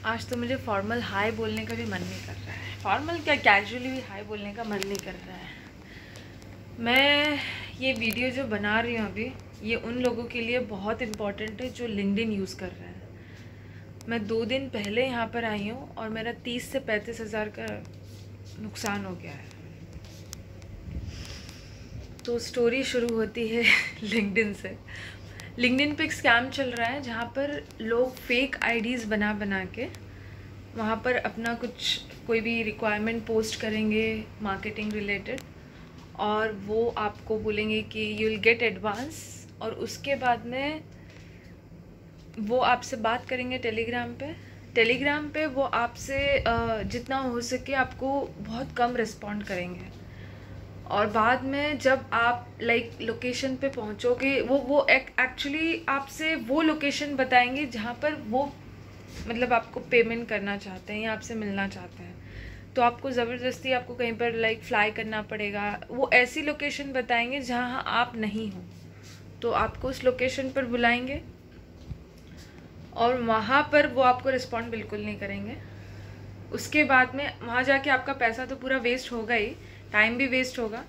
आज तो मुझे फॉर्मल हाय बोलने का भी मन नहीं कर रहा है। फॉर्मल क्या, कैजुअली भी हाय बोलने का मन नहीं कर रहा है। मैं ये वीडियो जो बना रही हूँ अभी, ये उन लोगों के लिए बहुत इम्पोर्टेंट है जो लिंक्डइन यूज़ कर रहे हैं। मैं 2 दिन पहले यहाँ पर आई हूँ और मेरा 30 से 35 हज़ार का नुकसान हो गया है। तो स्टोरी शुरू होती है लिंक्डइन से। लिंक्डइन पे एक स्कैम चल रहा है जहाँ पर लोग फेक आईडीज़ बना बना के वहाँ पर अपना कुछ कोई भी रिक्वायरमेंट पोस्ट करेंगे मार्केटिंग रिलेटेड, और वो आपको बोलेंगे कि यू विल गेट एडवांस, और उसके बाद में वो आपसे बात करेंगे टेलीग्राम पे वो आपसे जितना हो सके आपको बहुत कम रिस्पॉन्ड करेंगे। और बाद में जब आप लोकेशन पे पहुंचोगे, वो एक्चुअली आपसे वो लोकेशन बताएंगे जहाँ पर वो मतलब आपको पेमेंट करना चाहते हैं या आपसे मिलना चाहते हैं। तो आपको ज़बरदस्ती आपको कहीं पर फ्लाई करना पड़ेगा। वो ऐसी लोकेशन बताएंगे जहाँ आप नहीं हो, तो आपको उस लोकेशन पर बुलाएंगे और वहाँ पर वो आपको रिस्पॉन्ड बिल्कुल नहीं करेंगे। उसके बाद में वहाँ जाके आपका पैसा तो पूरा वेस्ट होगा ही, टाइम भी वेस्ट होगा।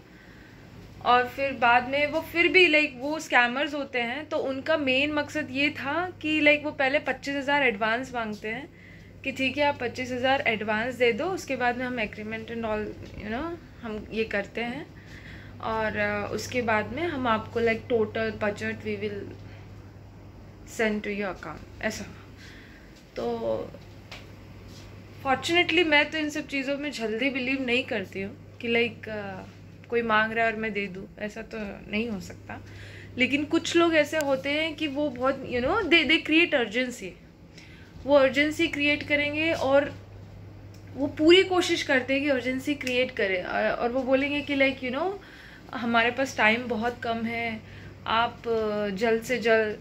और फिर बाद में वो फिर भी वो स्कैमर्स होते हैं, तो उनका मेन मकसद ये था कि वो पहले 25,000 एडवांस मांगते हैं कि ठीक है आप 25,000 एडवांस दे दो, उसके बाद में हम एग्रीमेंट एंड ऑल हम ये करते हैं, और उसके बाद में हम आपको total budget we will send to your account, ऐसा। तो फॉर्चुनेटली मैं तो इन सब चीज़ों में जल्दी बिलीव नहीं करती हूँ कि कोई मांग रहा है और मैं दे दूँ, ऐसा तो नहीं हो सकता। लेकिन कुछ लोग ऐसे होते हैं कि वो बहुत दे क्रिएट अर्जेंसी। वो अर्जेंसी क्रिएट करेंगे और वो पूरी कोशिश करते हैं कि अर्जेंसी क्रिएट करें, और वो बोलेंगे कि हमारे पास टाइम बहुत कम है, आप जल्द से जल्द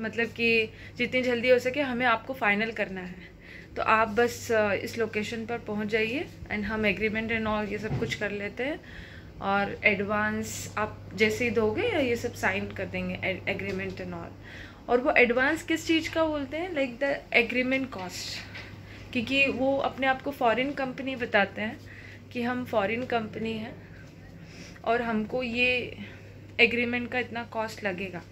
मतलब कि जितनी जल्दी हो सके हमें आपको फाइनल करना है, तो आप बस इस लोकेशन पर पहुंच जाइए एंड हम एग्रीमेंट एंड ऑल ये सब कुछ कर लेते हैं, और एडवांस आप जैसे ही दोगे ये सब साइन कर देंगे एग्रीमेंट एंड ऑल। और वो एडवांस किस चीज़ का बोलते हैं, द एग्रीमेंट कॉस्ट, क्योंकि वो अपने आप को फॉरेन कंपनी बताते हैं कि हम फॉरेन कंपनी हैं और हमको ये एग्रीमेंट का इतना कॉस्ट लगेगा।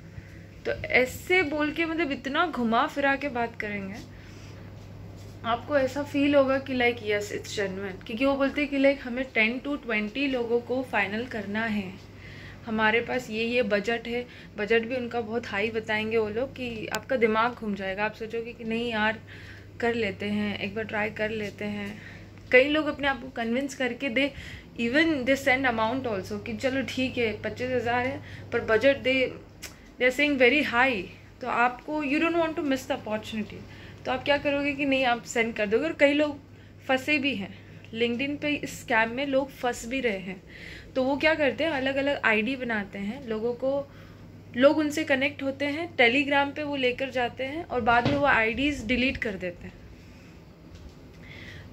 तो ऐसे बोल के मतलब इतना घुमा फिरा के बात करेंगे, आपको ऐसा फील होगा कि यस इट्स जेन्युइन, क्योंकि वो बोलते हैं कि हमें 10 to 20 लोगों को फाइनल करना है, हमारे पास ये बजट है। बजट भी उनका बहुत हाई बताएंगे वो लोग कि आपका दिमाग घूम जाएगा, आप सोचोगे कि नहीं यार कर लेते हैं, एक बार ट्राई कर लेते हैं। कई लोग अपने आप को कन्विंस करके दे सेंड अमाउंट ऑल्सो कि चलो ठीक है 25,000 है, पर budget they saying very high. तो आपको you don't want to miss the opportunity, तो आप क्या करोगे कि नहीं आप सेंड कर दोगे। और कई लोग फंसे भी हैं लिंक्डइन पे, इस स्कैम में लोग फंस भी रहे हैं। तो वो क्या करते हैं, अलग अलग आईडी बनाते हैं, लोग उनसे कनेक्ट होते हैं, टेलीग्राम पे वो लेकर जाते हैं और बाद में वो आईडीज़ डिलीट कर देते हैं।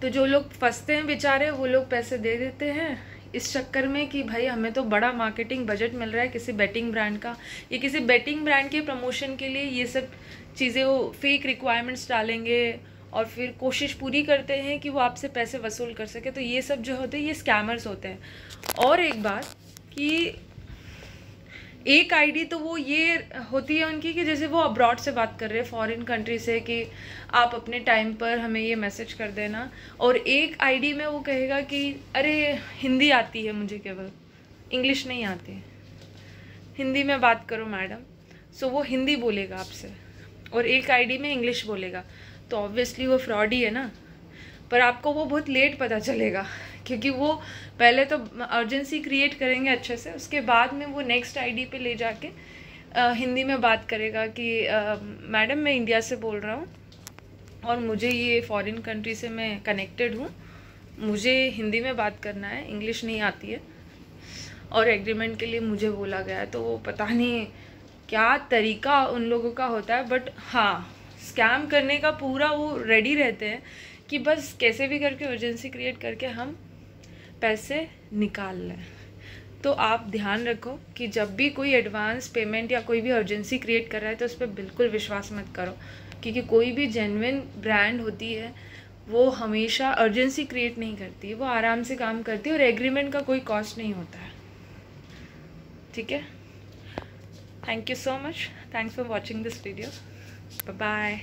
तो जो लोग फंसते हैं बेचारे, वो लोग पैसे दे देते हैं इस चक्कर में कि भाई हमें तो बड़ा मार्केटिंग बजट मिल रहा है किसी बेटिंग ब्रांड का, या किसी बेटिंग ब्रांड के प्रमोशन के लिए ये सब चीज़ें वो फेक रिक्वायरमेंट्स डालेंगे और फिर कोशिश पूरी करते हैं कि वो आपसे पैसे वसूल कर सके। तो ये सब जो होते हैं ये स्कैमर्स होते हैं। और एक बात कि एक आईडी तो वो ये होती है उनकी कि जैसे वो अब्रॉड से बात कर रहे हैं, फॉरेन कंट्री से, कि आप अपने टाइम पर हमें ये मैसेज कर देना। और एक आईडी में वो कहेगा कि अरे हिंदी आती है मुझे, केवल इंग्लिश नहीं आती, हिंदी में बात करो मैडम। सो वो हिंदी बोलेगा आपसे और एक आईडी में इंग्लिश बोलेगा, तो ऑब्वियसली वो फ्रॉड ही है ना। पर आपको वो बहुत लेट पता चलेगा, क्योंकि वो पहले तो अर्जेंसी क्रिएट करेंगे अच्छे से, उसके बाद में वो नेक्स्ट आईडी पे ले जाके हिंदी में बात करेगा कि मैडम मैं इंडिया से बोल रहा हूँ और मुझे ये फॉरेन कंट्री से मैं कनेक्टेड हूँ, मुझे हिंदी में बात करना है, इंग्लिश नहीं आती है, और एग्रीमेंट के लिए मुझे बोला गया है। तो वो पता नहीं क्या तरीका उन लोगों का होता है, बट हाँ स्कैम करने का पूरा वो रेडी रहते हैं कि बस कैसे भी करके अर्जेंसी क्रिएट करके हम पैसे निकाल लें। तो आप ध्यान रखो कि जब भी कोई एडवांस पेमेंट या कोई भी अर्जेंसी क्रिएट कर रहा है तो उस पर बिल्कुल विश्वास मत करो। क्योंकि कोई भी जेन्युइन ब्रांड होती है वो हमेशा अर्जेंसी क्रिएट नहीं करती है, वो आराम से काम करती है और एग्रीमेंट का कोई कॉस्ट नहीं होता है, ठीक है। Thank you so much, thanks for watching this video, bye bye.